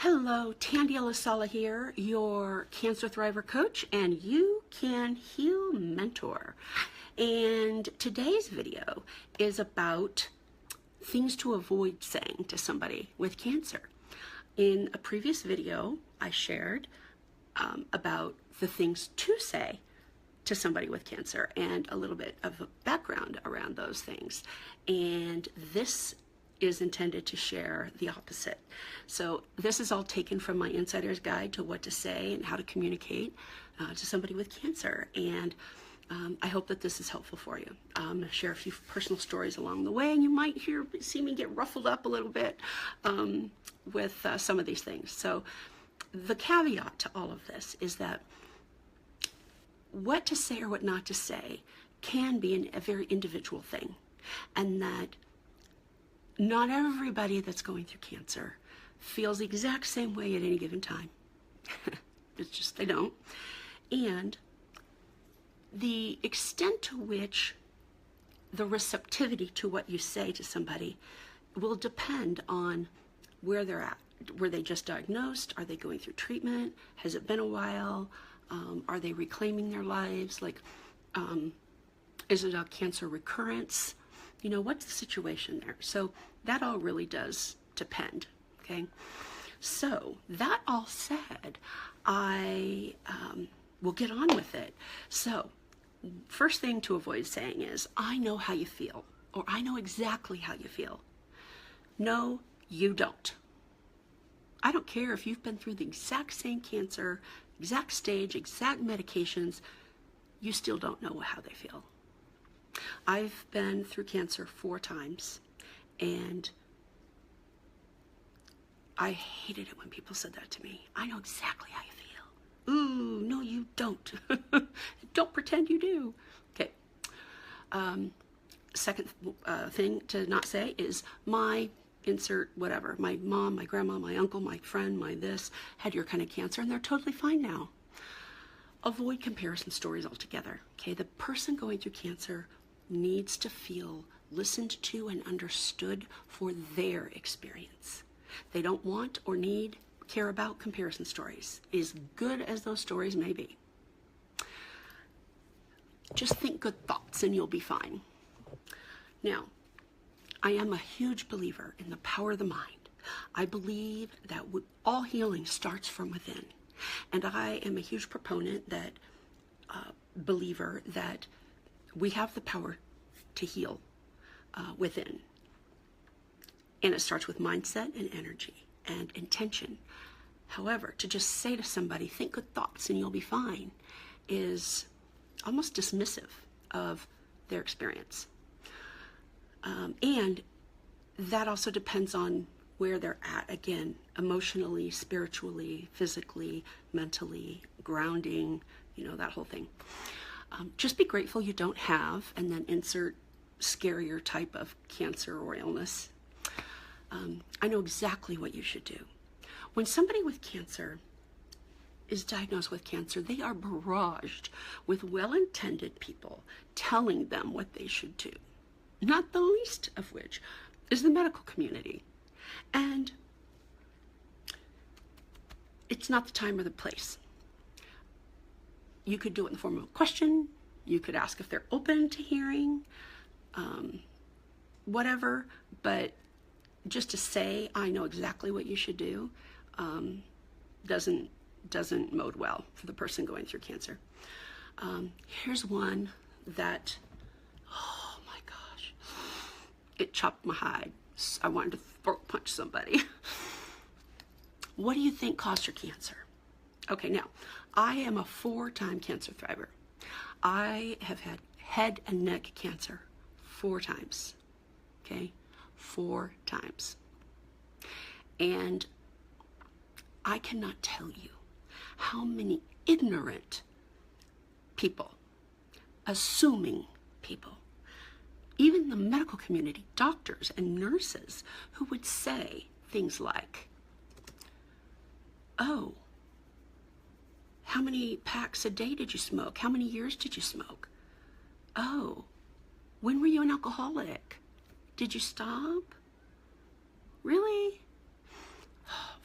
Hello, Tandy Elisala here, your Cancer Thriver coach and You Can Heal mentor. And today's video is about things to avoid saying to somebody with cancer. In a previous video, I shared about the things to say to somebody with cancer and a little bit of a background around those things. And this is intended to share the opposite. So this is all taken from my insider's guide to what to say and how to communicate to somebody with cancer. And I hope that this is helpful for you. I'm going to share a few personal stories along the way, and you might see me get ruffled up a little bit with some of these things. So the caveat to all of this is that what to say or what not to say can be a very individual thing, and that not everybody that's going through cancer feels the exact same way at any given time. It's just they don't. And the extent to which the receptivity to what you say to somebody will depend on where they're at. Were they just diagnosed? Are they going through treatment? Has it been a while? Are they reclaiming their lives? Is it a cancer recurrence? You know, what's the situation there? So that all really does depend, okay? So that all said, I will get on with it. So first thing to avoid saying is, I know how you feel, or I know exactly how you feel. No, you don't. I don't care if you've been through the exact same cancer, exact stage, exact medications, you still don't know how they feel. I've been through cancer 4 times, and I hated it when people said that to me. I know exactly how you feel. Ooh, no, you don't. Don't pretend you do. Okay. Second thing to not say is my insert whatever. My mom, my grandma, my uncle, my friend, my this had your kind of cancer, and they're totally fine now. Avoid comparison stories altogether. Okay, the person going through cancer needs to feel listened to and understood for their experience. They don't want or care about comparison stories, as good as those stories may be. Just think good thoughts and you'll be fine. Now, I am a huge believer in the power of the mind. I believe that all healing starts from within. And I am a huge proponent believer that we have the power to heal within. And it starts with mindset and energy and intention. However, to just say to somebody, think good thoughts and you'll be fine, is almost dismissive of their experience. And that also depends on where they're at, again, emotionally, spiritually, physically, mentally, grounding, that whole thing. Just be grateful you don't have, and then insert scarier type of cancer or illness. I know exactly what you should do. When somebody with cancer is diagnosed with cancer, they are barraged with well-intended people telling them what they should do, not the least of which is the medical community. And it's not the time or the place. You could do it in the form of a question. You could ask if they're open to hearing, whatever. But just to say, I know exactly what you should do, doesn't bode well for the person going through cancer. Here's one that, oh my gosh, it chopped my hide. I wanted to throat punch somebody. What do you think caused your cancer? Okay, now, I am a 4-time cancer thriver. I have had head and neck cancer 4 times, okay? 4 times. And I cannot tell you how many ignorant people, assuming people, even the medical community, doctors and nurses, who would say things like, oh, how many packs a day did you smoke? How many years did you smoke? Oh, when were you an alcoholic? Did you stop? Really?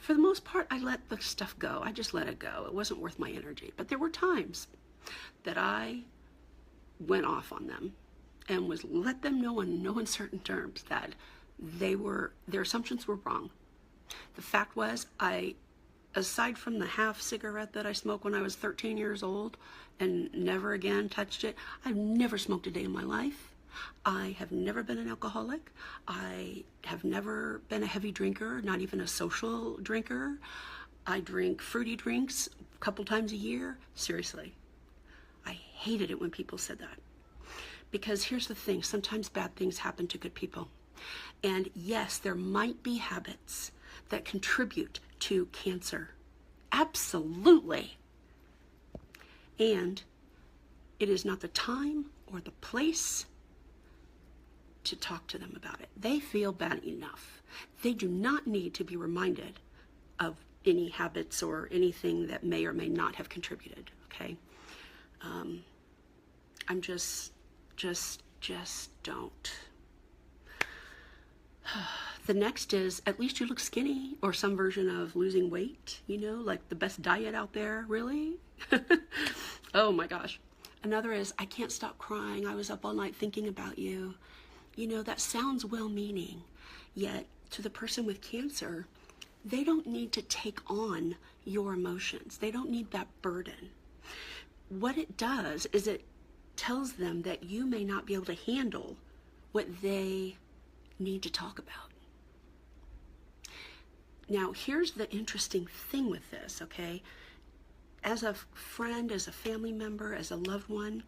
for the most part, I let the stuff go. I just let it go. It wasn't worth my energy. But there were times that I went off on them and was let them know in no uncertain terms that their assumptions were wrong. The fact was, aside from the half cigarette that I smoked when I was 13 years old and never again touched it, I've never smoked a day in my life. I have never been an alcoholic. I have never been a heavy drinker, not even a social drinker. I drink fruity drinks a couple times a year. Seriously, I hated it when people said that. Because here's the thing, sometimes bad things happen to good people. And yes, there might be habits that contribute to cancer. Absolutely. And it is not the time or the place to talk to them about it. They feel bad enough. They do not need to be reminded of any habits or anything that may or may not have contributed, okay? I'm just don't. The next is, at least you look skinny, or some version of losing weight, you know, like the best diet out there, really? Oh my gosh. Another is, I can't stop crying. I was up all night thinking about you. You know, that sounds well-meaning, yet to the person with cancer, they don't need to take on your emotions. They don't need that burden. What it does is it tells them that you may not be able to handle what they need to talk about. Now, here's the interesting thing with this, okay? As a friend, as a family member, as a loved one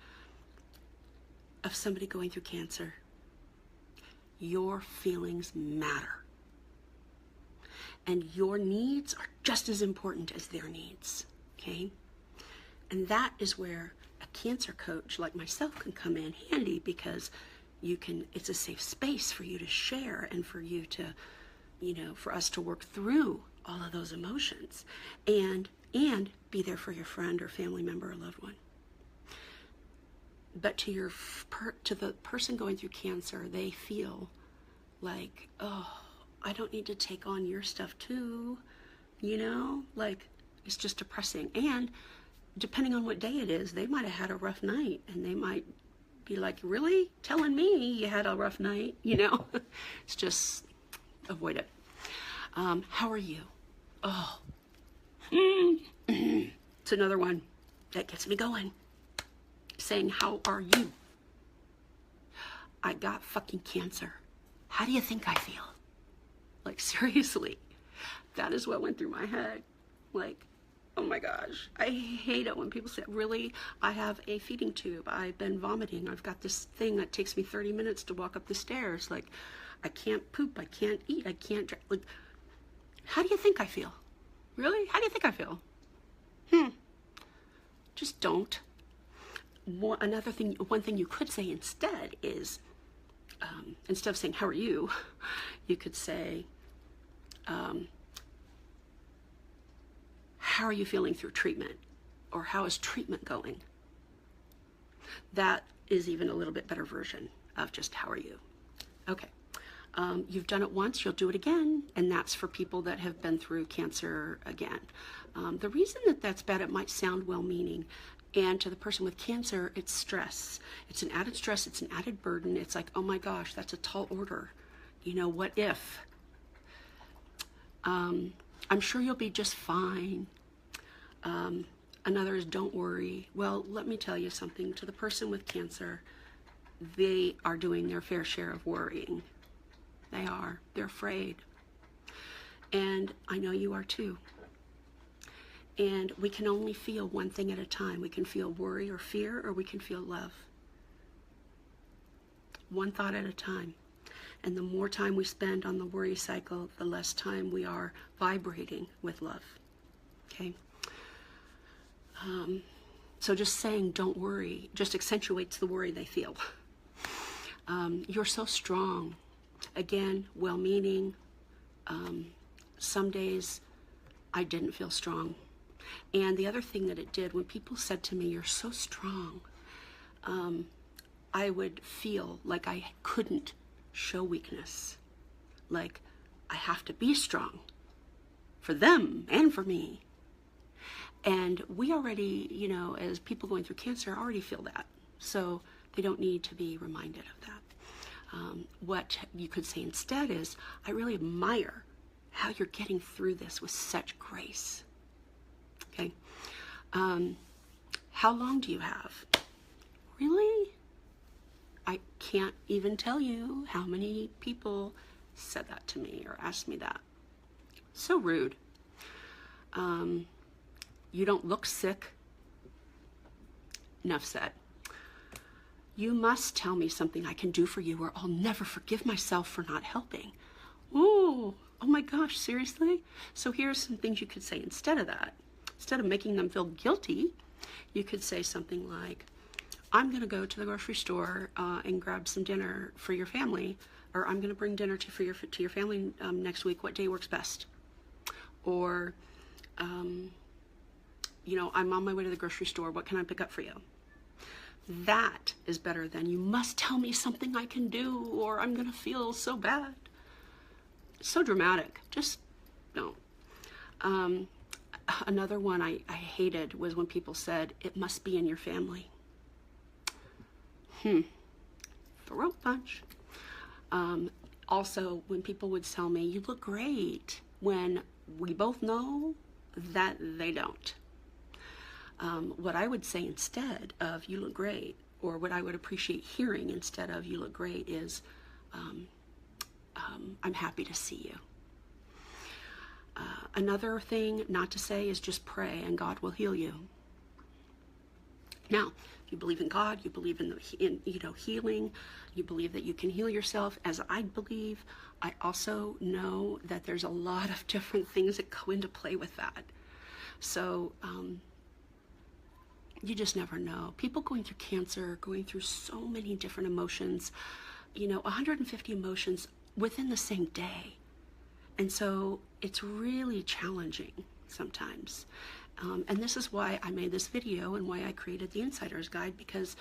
of somebody going through cancer, your feelings matter. And your needs are just as important as their needs, okay? And that is where a cancer coach like myself can come in handy, because it's a safe space for you to share and for you to, for us to work through all of those emotions and be there for your friend or family member or loved one. But to the person going through cancer, they feel like, oh, I don't need to take on your stuff too, like it's just depressing. And depending on what day it is, they might have had a rough night, and they might be like, really? Telling me you had a rough night? It's just, avoid it. How are you? Oh, it's another one that gets me going. Saying, how are you? I got fucking cancer. How do you think I feel? Like, seriously, that is what went through my head. Like, oh my gosh, I hate it when people say, really, I have a feeding tube. I've been vomiting. I've got this thing that takes me 30 minutes to walk up the stairs. Like, I can't poop. I can't eat. I can't drink. Like, how do you think I feel? Really? How do you think I feel? Just don't. One thing you could say instead is, instead of saying, how are you? You could say, how are you feeling through treatment? Or how is treatment going? That is even a little bit better version of just how are you? Okay. You've done it once, you'll do it again, and that's for people that have been through cancer again. The reason that that's bad, it might sound well-meaning, and to the person with cancer, it's stress. It's an added stress, it's an added burden. It's like, oh my gosh, that's a tall order. What if? I'm sure you'll be just fine. Another is, don't worry. Well, let me tell you something. To the person with cancer, they are doing their fair share of worrying. They are. They're afraid. And I know you are too. And we can only feel one thing at a time. We can feel worry or fear, or we can feel love. One thought at a time. And the more time we spend on the worry cycle, the less time we are vibrating with love. Okay? So just saying don't worry just accentuates the worry they feel. You're so strong. Again, well-meaning. Some days I didn't feel strong. And the other thing that it did, when people said to me, you're so strong, I would feel like I couldn't show weakness. Like, I have to be strong for them and for me. And we already, you know, as people going through cancer, already feel that. So they don't need to be reminded of that. What you could say instead is, I really admire how you're getting through this with such grace. Okay. How long do you have? Really? I can't even tell you how many people said that to me or asked me that. So rude. You don't look sick. Enough said. You must tell me something I can do for you or I'll never forgive myself for not helping. Ooh, oh my gosh, seriously? So here's some things you could say instead of that. Instead of making them feel guilty, you could say something like, I'm going to go to the grocery store and grab some dinner for your family, or I'm going to bring dinner to your family next week. What day works best? Or, you know, I'm on my way to the grocery store. What can I pick up for you? That is better than, you must tell me something I can do or I'm going to feel so bad. So dramatic. Just don't. Another one I hated was when people said, it must be in your family. Throat punch. Also, when people would tell me, you look great, when we both know that they don't. What I would say instead of you look great, or what I would appreciate hearing instead of you look great is, I'm happy to see you. Another thing not to say is just pray and God will heal you. Now, if you believe in God, you believe in healing, you believe that you can heal yourself, as I believe, I also know that there's a lot of different things that go into play with that. So, you just never know. People going through cancer, going through so many different emotions, 150 emotions within the same day. And so it's really challenging sometimes. And this is why I made this video and why I created the Insider's Guide, because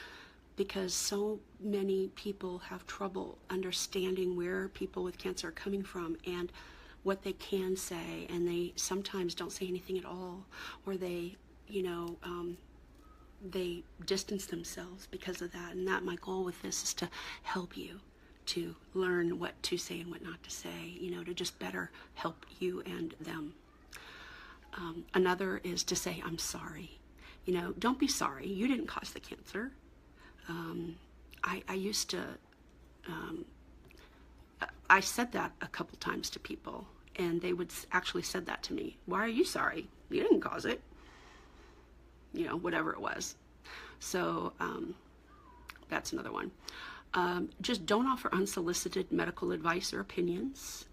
so many people have trouble understanding where people with cancer are coming from and what they can say, and they sometimes don't say anything at all, or they distance themselves because of that. And that my goal with this is to help you to learn what to say and what not to say, to just better help you and them. Another is to say, I'm sorry. Don't be sorry. You didn't cause the cancer. I used to, I said that a couple times to people, and they would actually said that to me. Why are you sorry? You didn't cause it. Whatever it was. So that's another one. Just don't offer unsolicited medical advice or opinions.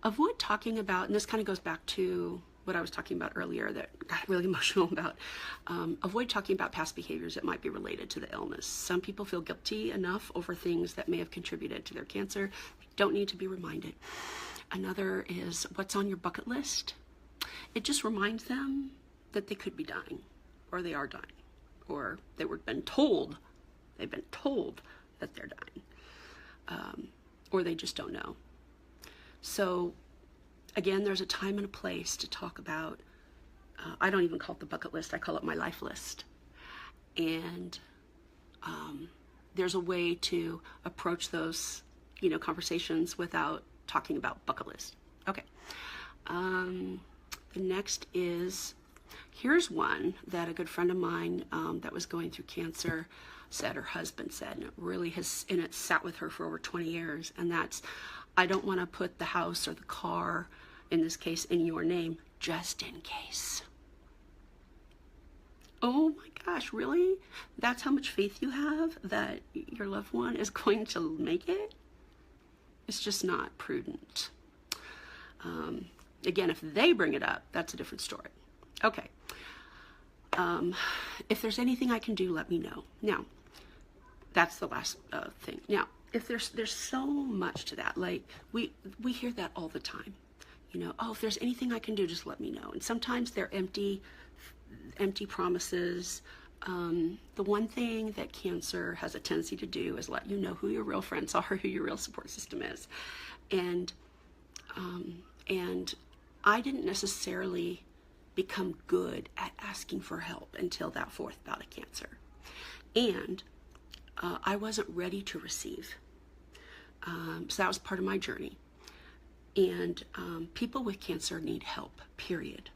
Avoid talking about, and this kind of goes back to what I was talking about earlier that got really emotional about, avoid talking about past behaviors that might be related to the illness. Some people feel guilty enough over things that may have contributed to their cancer. Don't need to be reminded. Another is what's on your bucket list. It just reminds them that they could be dying, or they are dying, or they've been told that they're dying, or they just don't know. So again, there's a time and a place to talk about, I don't even call it the bucket list, I call it my life list. And there's a way to approach those, conversations without talking about bucket list. Okay. The next is, here's one that a good friend of mine that was going through cancer said, her husband said, and it really has, and it sat with her for over 20 years, and that's, I don't want to put the house or the car, in this case, in your name, just in case. Oh my gosh, really? That's how much faith you have that your loved one is going to make it? It's just not prudent. Again, if they bring it up, that's a different story. Okay. If there's anything I can do, let me know. Now, that's the last thing. Now, if there's so much to that, like we hear that all the time. Oh, if there's anything I can do, just let me know. And sometimes they're empty promises. The one thing that cancer has a tendency to do is let you know who your real friends are, who your real support system is. And I didn't necessarily become good at asking for help until that fourth bout of cancer. And I wasn't ready to receive. So that was part of my journey. And people with cancer need help, period.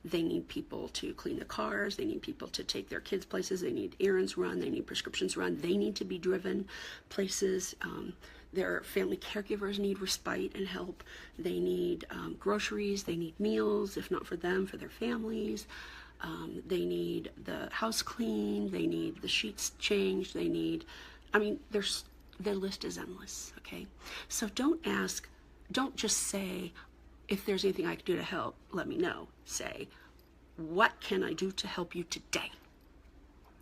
They need people to clean the cars. They need people to take their kids places. They need errands run. They need prescriptions run. They need to be driven places. Their family caregivers need respite and help. They need groceries. They need meals, if not for them, for their families. They need the house cleaned. They need the sheets changed. They need, the list is endless, okay? So don't just say, if there's anything I can do to help, let me know. Say, what can I do to help you today?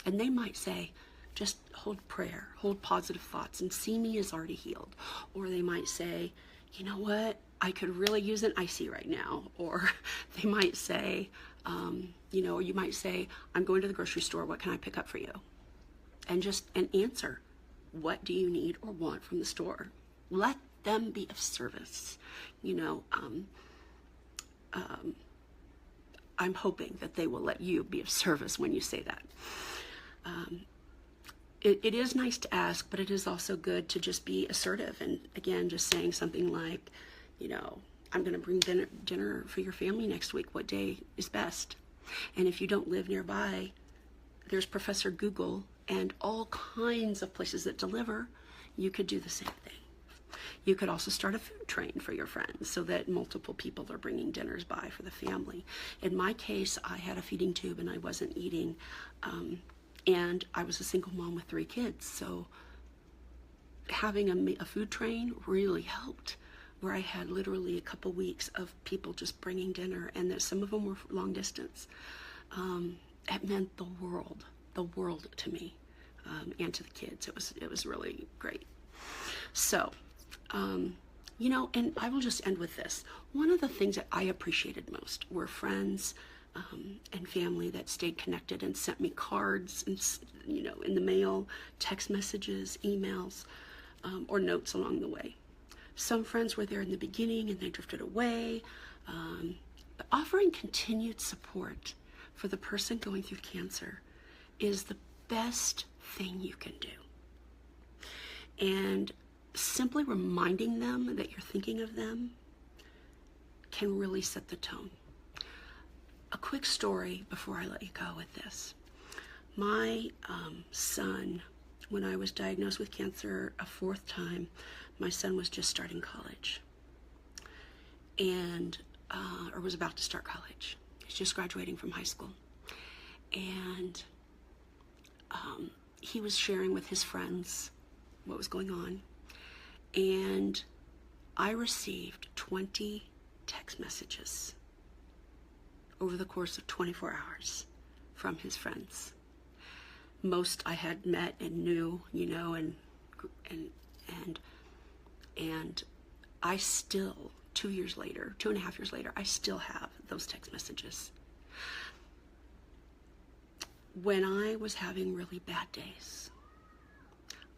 And they might say, just hold prayer, hold positive thoughts, and see me is already healed. Or they might say, you know what, I could really use an icy right now. Or they might say, or you might say, I'm going to the grocery store, what can I pick up for you? And answer, what do you need or want from the store? Let them be of service. I'm hoping that they will let you be of service when you say that. It is nice to ask, but it is also good to just be assertive. And again, just saying something like, I'm going to bring dinner for your family next week. What day is best? And if you don't live nearby, there's Professor Google and all kinds of places that deliver. You could do the same thing. You could also start a food train for your friends so that multiple people are bringing dinners by for the family. In my case, I had a feeding tube and I wasn't eating, and I was a single mom with 3 kids. So having a food train really helped, where I had literally a couple weeks of people just bringing dinner, and that some of them were long distance. It meant the world to me, and to the kids. It was really great. So, and I will just end with this. One of the things that I appreciated most were friends and family that stayed connected and sent me cards and, in the mail, text messages, emails, or notes along the way. Some friends were there in the beginning and they drifted away. But offering continued support for the person going through cancer is the best thing you can do. And simply reminding them that you're thinking of them can really set the tone. A quick story before I let you go with this. My son, when I was diagnosed with cancer a 4th time, my son was just starting college, and or was about to start college. He's just graduating from high school, and he was sharing with his friends what was going on. And I received 20 text messages over the course of 24 hours from his friends. Most I had met and knew, and I still, 2.5 years later, I still have those text messages. When I was having really bad days,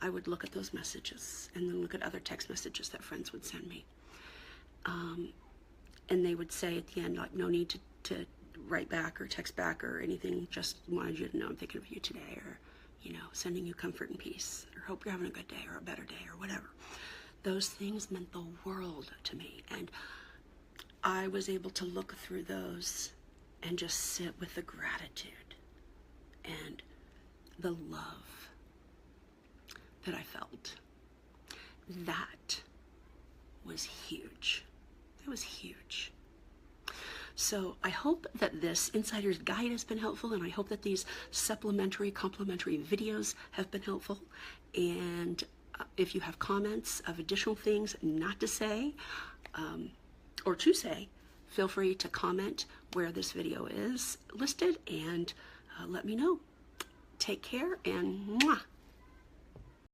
I would look at those messages and then look at other text messages that friends would send me. And they would say at the end, like, no need to write back or text back or anything, just wanted you to know I'm thinking of you today, or, sending you comfort and peace, or hope you're having a good day or a better day or whatever. Those things meant the world to me. And I was able to look through those and just sit with the gratitude and the love that I felt. That was huge. It was huge. So I hope that this Insider's Guide has been helpful, and I hope that these supplementary, complimentary videos have been helpful. And if you have comments of additional things not to say, or to say, feel free to comment where this video is listed and let me know. Take care, and mwah!